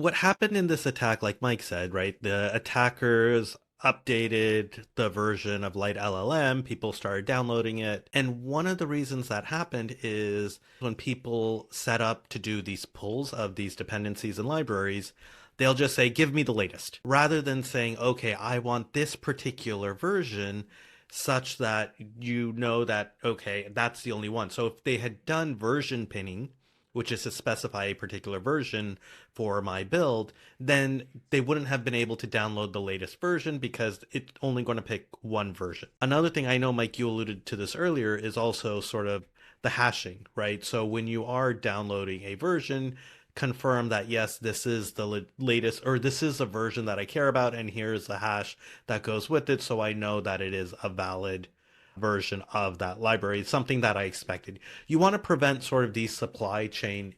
what happened in this attack, like Mike said, right? The attackers updated the version of Light LLM, people started downloading it. And one of the reasons that happened is when people set up to do these pulls of these dependencies and libraries, they'll just say, give me the latest, rather than saying, okay, I want this particular version such that you know that, okay, that's the only one. So if they had done version pinning, which is to specify a particular version for my build, then they wouldn't have been able to download the latest version because it's only going to pick one version. Another thing I know, Mike, you alluded to this earlier, is also sort of the hashing, right? So when you are downloading a version, confirm that yes, this is the latest, or this is the version that I care about, and here's the hash that goes with it, so I know that it is a valid version of that library. It's something that I expected. You want to prevent sort of these supply chain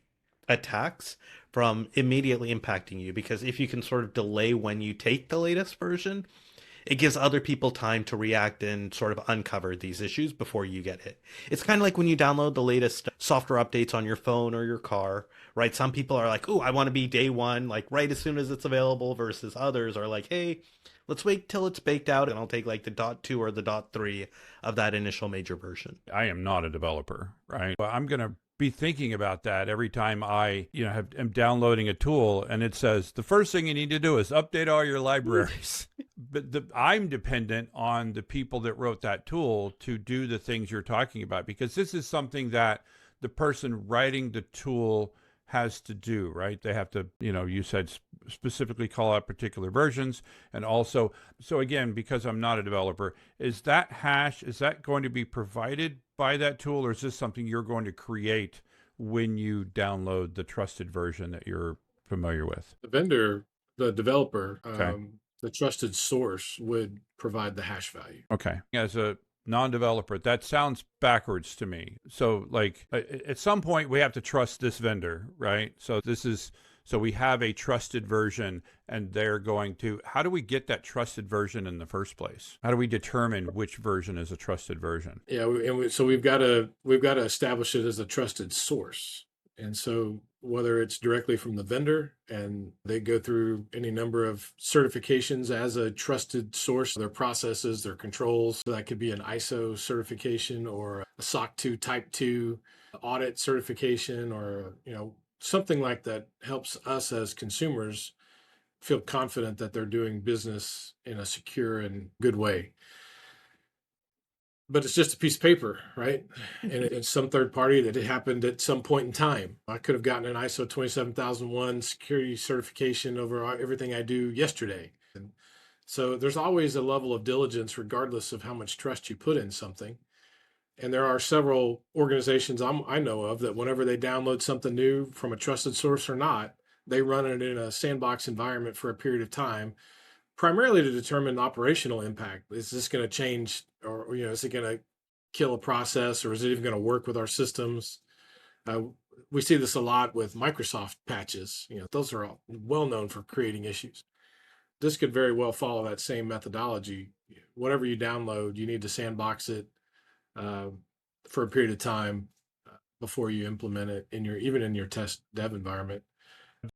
attacks from immediately impacting you, because if you can sort of delay when you take the latest version, it gives other people time to react and sort of uncover these issues before you get hit. It's kind of like when you download the latest software updates on your phone or your car, right? Some people are like, "Oh, I want to be day one, like right as soon as it's available," versus others are like, "Hey, let's wait till it's baked out and I'll take like the dot 2 or the dot 3 of that initial major version." I am not a developer, right? But I'm going to be thinking about that every time I, am downloading a tool and it says the first thing you need to do is update all your libraries. But I'm dependent on the people that wrote that tool to do the things you're talking about, because this is something that the person writing the tool has to do, right? They have to, you said specifically call out particular versions. And also, so again, because I'm not a developer, is that hash, is that going to be provided by that tool, or is this something you're going to create when you download the trusted version that you're familiar with? The vendor, the developer, Okay. the trusted source would provide the hash value. Okay. As a non-developer, that sounds backwards to me. So like at some point we have to trust this vendor, right? So we have a trusted version, and they're going to, how do we get that trusted version in the first place? How do we determine which version is a trusted version? Yeah, so we've got to establish it as a trusted source. And so whether it's directly from the vendor and they go through any number of certifications as a trusted source, their processes, their controls, so that could be an ISO certification or a SOC 2 Type 2 audit certification, or something like that helps us as consumers feel confident that they're doing business in a secure and good way. But it's just a piece of paper, right? And it's some third party that it happened at some point in time. I could have gotten an ISO 27001 security certification over everything I do yesterday. And so there's always a level of diligence, regardless of how much trust you put in something. And there are several organizations I know of that whenever they download something new from a trusted source or not, they run it in a sandbox environment for a period of time, primarily to determine operational impact. Is this going to change, or is it going to kill a process, or is it even going to work with our systems? Uh, we see this a lot with Microsoft patches. Those are all well known for creating issues. This could very well follow that same methodology. Whatever you download, you need to sandbox it uh, for a period of time before you implement it even in your test dev environment.